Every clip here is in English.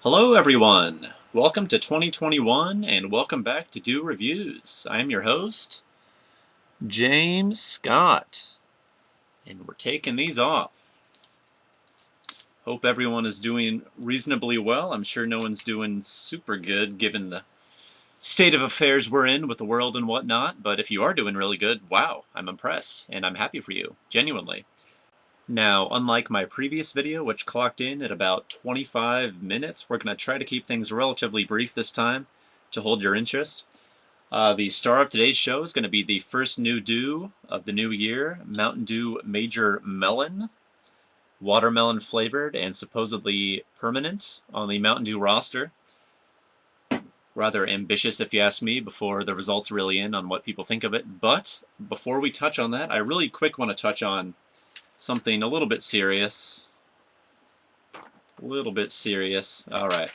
Hello everyone! Welcome to 2021 and welcome back to Do Reviews. I am your host, James Scott, and we're taking these off. Hope everyone is doing reasonably well. I'm sure no one's doing super good given the state of affairs we're in with the world and whatnot, but if you are doing really good, wow, I'm impressed and I'm happy for you, genuinely. Now, unlike my previous video, which clocked in at about 25 minutes, we're going to try to keep things relatively brief this time to hold your interest. The star of today's show is going to be the first new dew of the new year, Mountain Dew Major Melon, watermelon flavored and supposedly permanent on the Mountain Dew roster. Rather ambitious, if you ask me, before the results are really in on what people think of it. But before we touch on that, I really quick want to touch on something a little bit serious. All right.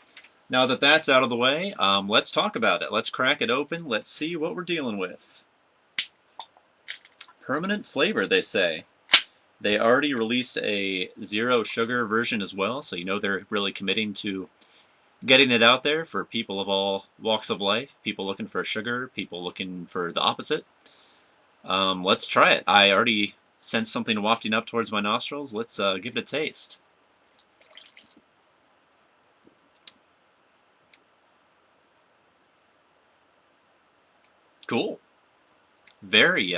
Now that that's out of the way, let's talk about it. Let's crack it open. Let's see what we're dealing with. Permanent flavor, they say. They already released a zero sugar version as well, so you know they're really committing to getting it out there for people of all walks of life, people looking for sugar, people looking for the opposite. Let's try it. I already sense something wafting up towards my nostrils. Let's give it a taste. Cool. Very,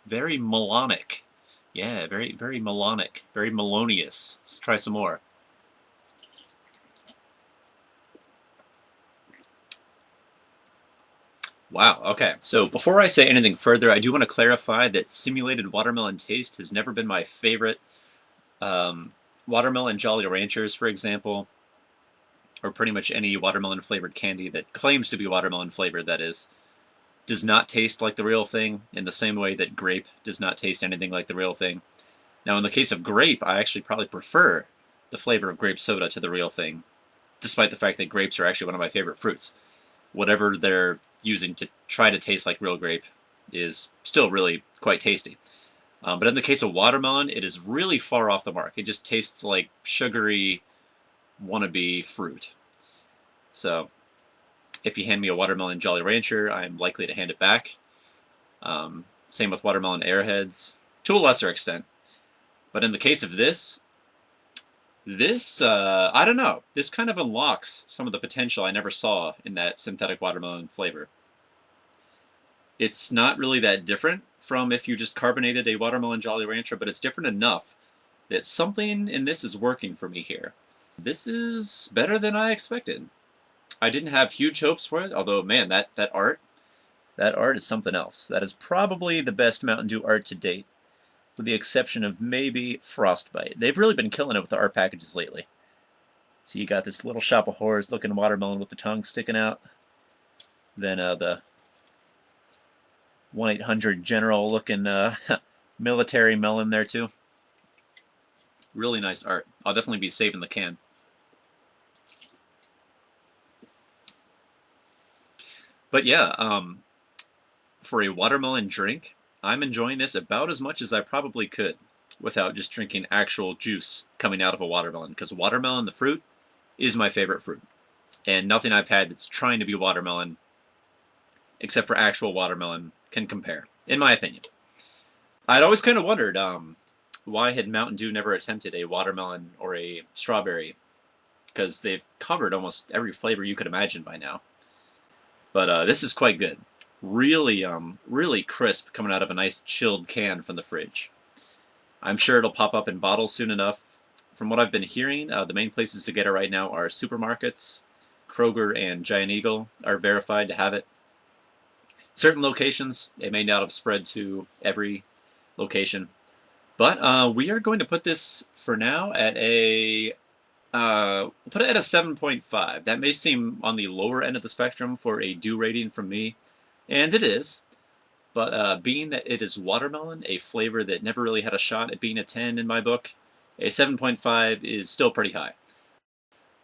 very melonic. Yeah, very, very melonic. Very melonious. Let's try some more. Wow, okay. So before I say anything further, I do want to clarify that simulated watermelon taste has never been my favorite. Watermelon Jolly Ranchers, for example, or pretty much any watermelon flavored candy that claims to be watermelon flavored, that is, does not taste like the real thing in the same way that grape does not taste anything like the real thing. Now, in the case of grape, I actually probably prefer the flavor of grape soda to the real thing, despite the fact that grapes are actually one of my favorite fruits. Whatever they're using to try to taste like real grape is still really quite tasty. But in the case of watermelon, it is really far off the mark. It just tastes like sugary wannabe fruit. So if you hand me a watermelon Jolly Rancher, I'm likely to hand it back. Same with watermelon Airheads, to a lesser extent. But in the case of this, I don't know. This kind of unlocks some of the potential I never saw in that synthetic watermelon flavor. It's not really that different from if you just carbonated a watermelon Jolly Rancher, but it's different enough that something in this is working for me here. This is better than I expected. I didn't have huge hopes for it, although, man, that art is something else. That is probably the best Mountain Dew art to date, with the exception of maybe Frostbite. They've really been killing it with the art packages lately. So you got this little shop of horrors looking watermelon with the tongue sticking out. Then the 1-800 general looking military melon there too. Really nice art. I'll definitely be saving the can. But yeah, for a watermelon drink, I'm enjoying this about as much as I probably could without just drinking actual juice coming out of a watermelon, because watermelon, the fruit, is my favorite fruit. And nothing I've had that's trying to be watermelon, except for actual watermelon, can compare, in my opinion. I'd always kind of wondered why had Mountain Dew never attempted a watermelon or a strawberry, because they've covered almost every flavor you could imagine by now. But this is quite good. Really, really crisp coming out of a nice chilled can from the fridge. I'm sure it'll pop up in bottles soon enough. From what I've been hearing, the main places to get it right now are supermarkets. Kroger and Giant Eagle are verified to have it. Certain locations, it may not have spread to every location. But we are going to put this, for now, at a we'll put it at a 7.5. That may seem on the lower end of the spectrum for a Dew rating from me, and it is. But being that it is watermelon, a flavor that never really had a shot at being a 10 in my book, a 7.5 is still pretty high.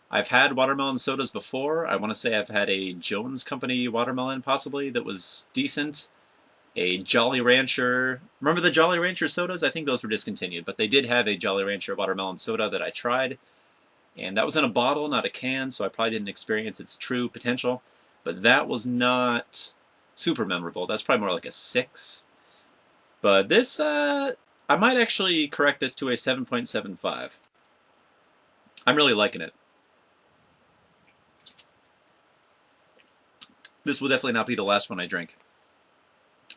I've had watermelon sodas before. I want to say I've had a Jones Company watermelon, possibly, that was decent. A Jolly Rancher. Remember the Jolly Rancher sodas? I think those were discontinued, but they did have a Jolly Rancher watermelon soda that I tried. And that was in a bottle, not a can, so I probably didn't experience its true potential. But that was not super memorable. That's probably more like a 6. But this, I might actually correct this to a 7.75. I'm really liking it. This will definitely not be the last one I drink.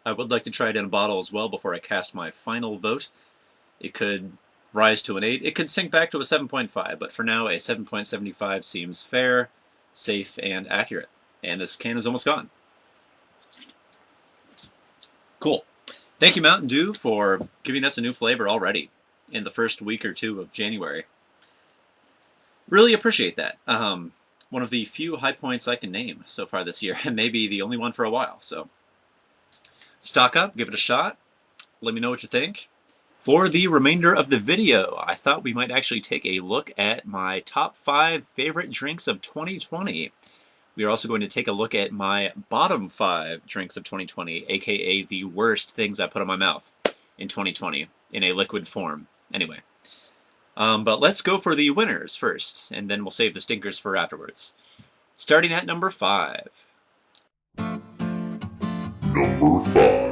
I would like to try it in a bottle as well before I cast my final vote. It could rise to an 8. It could sink back to a 7.5, but for now a 7.75 seems fair, safe, and accurate. And this can is almost gone. Cool. Thank you, Mountain Dew, for giving us a new flavor already in the first week or two of January. Really appreciate that. One of the few high points I can name so far this year, and maybe the only one for a while. So, stock up, give it a shot. Let me know what you think. For the remainder of the video, I thought we might actually take a look at my top 5 favorite drinks of 2020. We are also going to take a look at my bottom 5 drinks of 2020, aka the worst things I put in my mouth in 2020 in a liquid form. Anyway, but let's go for the winners first, and then we'll save the stinkers for afterwards. Starting at number 5. Number 5.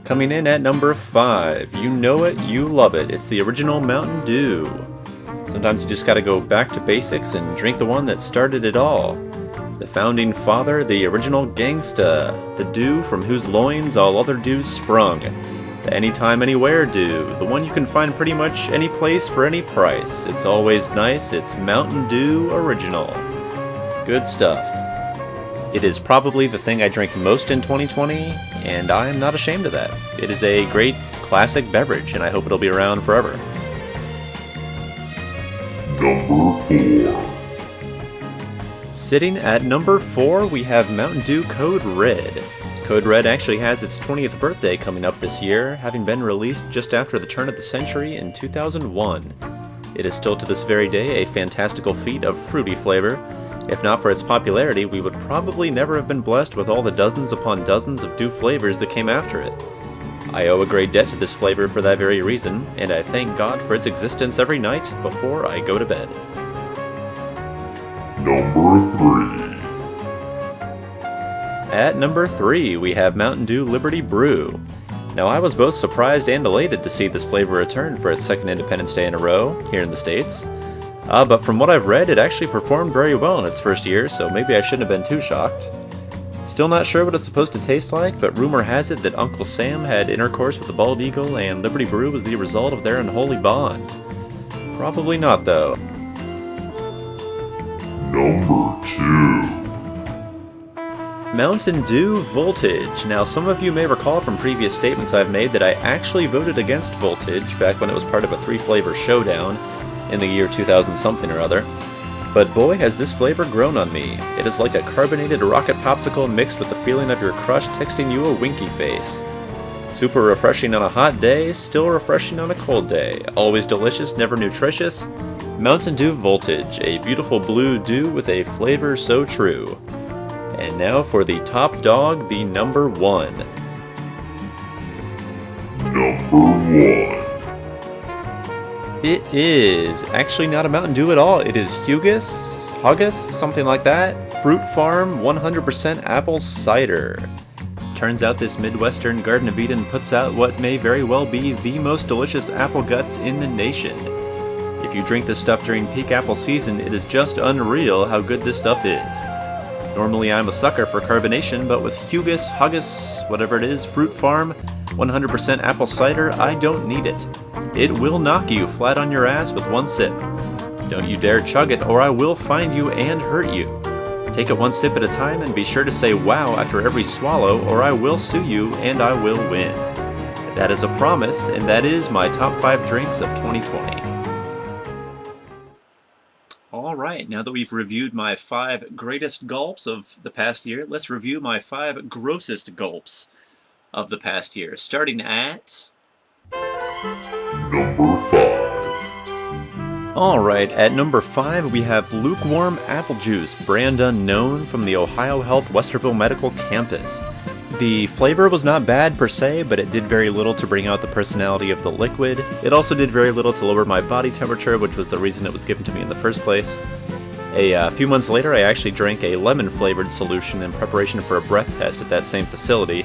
Coming in at number 5, you know it, you love it. It's the original Mountain Dew. Sometimes you just gotta go back to basics and drink the one that started it all. The founding father, the original gangsta. The dew from whose loins all other dews sprung. The anytime, anywhere dew. The one you can find pretty much any place for any price. It's always nice, it's Mountain Dew Original. Good stuff. It is probably the thing I drank most in 2020, and I am not ashamed of that. It is a great classic beverage, and I hope it'll be around forever. Number 4. Sitting at number 4, we have Mountain Dew Code Red. Code Red actually has its 20th birthday coming up this year, having been released just after the turn of the century in 2001. It is still to this very day a fantastical feat of fruity flavor. If not for its popularity, we would probably never have been blessed with all the dozens upon dozens of Dew flavors that came after it. I owe a great debt to this flavor for that very reason, and I thank God for its existence every night before I go to bed. Number 3. At number 3, we have Mountain Dew Liberty Brew. Now, I was both surprised and elated to see this flavor return for its second Independence Day in a row here in the States. But from what I've read, it actually performed very well in its first year, so maybe I shouldn't have been too shocked. Still not sure what it's supposed to taste like, but rumor has it that Uncle Sam had intercourse with the bald eagle and Liberty Brew was the result of their unholy bond. Probably not, though. Number 2. Mountain Dew Voltage. Now, some of you may recall from previous statements I've made that I actually voted against Voltage back when it was part of a 3-flavor showdown in the year 2000 something or other. But boy, has this flavor grown on me. It is like a carbonated rocket popsicle mixed with the feeling of your crush texting you a winky face. Super refreshing on a hot day, still refreshing on a cold day. Always delicious, never nutritious. Mountain Dew Voltage, a beautiful blue dew with a flavor so true. And now for the top dog, the number 1. Number 1. It is actually not a Mountain Dew at all. It is Huggus, something like that. Fruit Farm 100% apple cider. Turns out this Midwestern Garden of Eden puts out what may very well be the most delicious apple guts in the nation. If you drink this stuff during peak apple season, it is just unreal how good this stuff is. Normally I'm a sucker for carbonation, but with Huggus, whatever it is, Fruit Farm 100% apple cider, I don't need it. It will knock you flat on your ass with one sip. Don't you dare chug it, or I will find you and hurt you. Take it one sip at a time and be sure to say wow after every swallow, or I will sue you and I will win. That is a promise, and that is my top 5 drinks of 2020. Alright, now that we've reviewed my 5 greatest gulps of the past year, let's review my 5 grossest gulps of the past year, starting at Number 5. Alright, at number 5 we have lukewarm apple juice, brand unknown, from the Ohio Health Westerville Medical Campus. The flavor was not bad per se, but it did very little to bring out the personality of the liquid. It also did very little to lower my body temperature, which was the reason it was given to me in the first place. A few months later, I actually drank a lemon-flavored solution in preparation for a breath test at that same facility,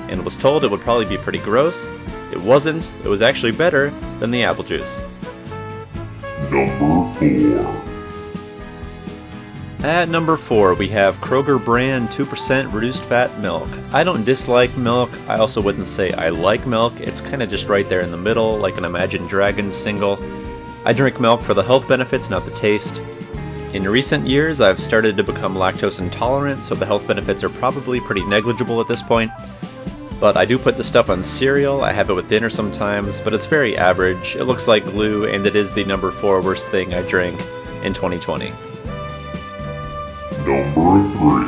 and was told it would probably be pretty gross. It wasn't. It was actually better than the apple juice. Number 4. At number 4, we have Kroger brand 2% reduced fat milk. I don't dislike milk. I also wouldn't say I like milk. It's kind of just right there in the middle, like an Imagine Dragons single. I drink milk for the health benefits, not the taste. In recent years, I've started to become lactose intolerant, so the health benefits are probably pretty negligible at this point. But I do put the stuff on cereal. I have it with dinner sometimes, but it's very average. It looks like glue, and it is the number 4 worst thing I drank in 2020. Number 3.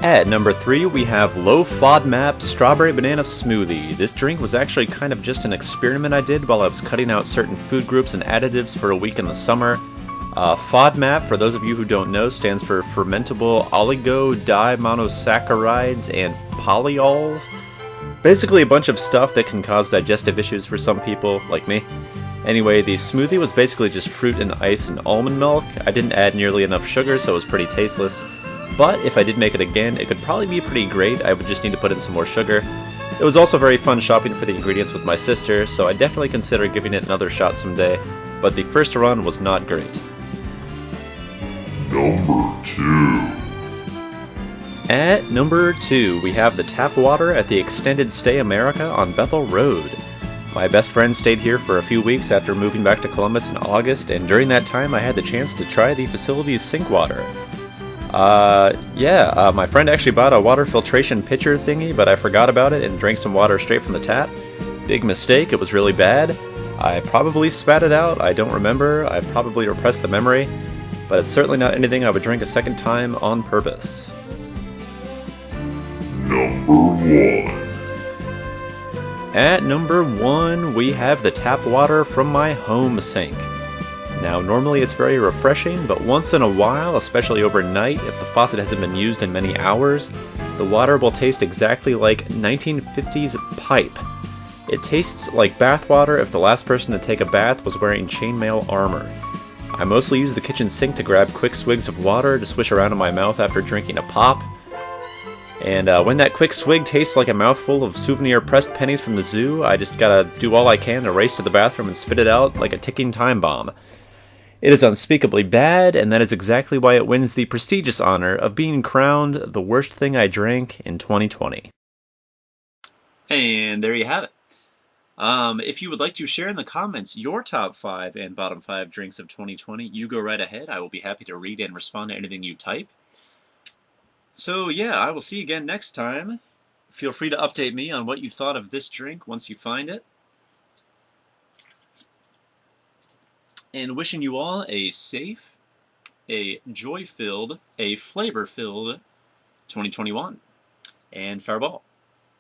At number 3, we have Low FODMAP Strawberry Banana Smoothie. This drink was actually kind of just an experiment I did while I was cutting out certain food groups and additives for a week in the summer. FODMAP, for those of you who don't know, stands for Fermentable Oligodimonosaccharides and Polyols. Basically a bunch of stuff that can cause digestive issues for some people, like me. Anyway, the smoothie was basically just fruit and ice and almond milk. I didn't add nearly enough sugar, so it was pretty tasteless. But if I did make it again, it could probably be pretty great. I would just need to put in some more sugar. It was also very fun shopping for the ingredients with my sister, so I definitely consider giving it another shot someday. But the first run was not great. Number 2. At number 2, we have the tap water at the Extended Stay America on Bethel Road. My best friend stayed here for a few weeks after moving back to Columbus in August, and during that time I had the chance to try the facility's sink water. My friend actually bought a water filtration pitcher thingy, but I forgot about it and drank some water straight from the tap. Big mistake, it was really bad. I probably spat it out, I don't remember, I probably repressed the memory, but it's certainly not anything I would drink a second time on purpose. Number 1. At number 1, we have the tap water from my home sink. Now, normally it's very refreshing, but once in a while, especially overnight, if the faucet hasn't been used in many hours, the water will taste exactly like 1950s pipe. It tastes like bathwater if the last person to take a bath was wearing chainmail armor. I mostly use the kitchen sink to grab quick swigs of water to swish around in my mouth after drinking a pop. And when that quick swig tastes like a mouthful of souvenir pressed pennies from the zoo, I just gotta do all I can to race to the bathroom and spit it out like a ticking time bomb. It is unspeakably bad, and that is exactly why it wins the prestigious honor of being crowned the worst thing I drank in 2020. And there you have it. If you would like to share in the comments your top 5 and bottom 5 drinks of 2020, you go right ahead. I will be happy to read and respond to anything you type. So yeah, I will see you again next time. Feel free to update me on what you thought of this drink once you find it. And wishing you all a safe, a joy-filled, a flavor-filled 2021. And farewell.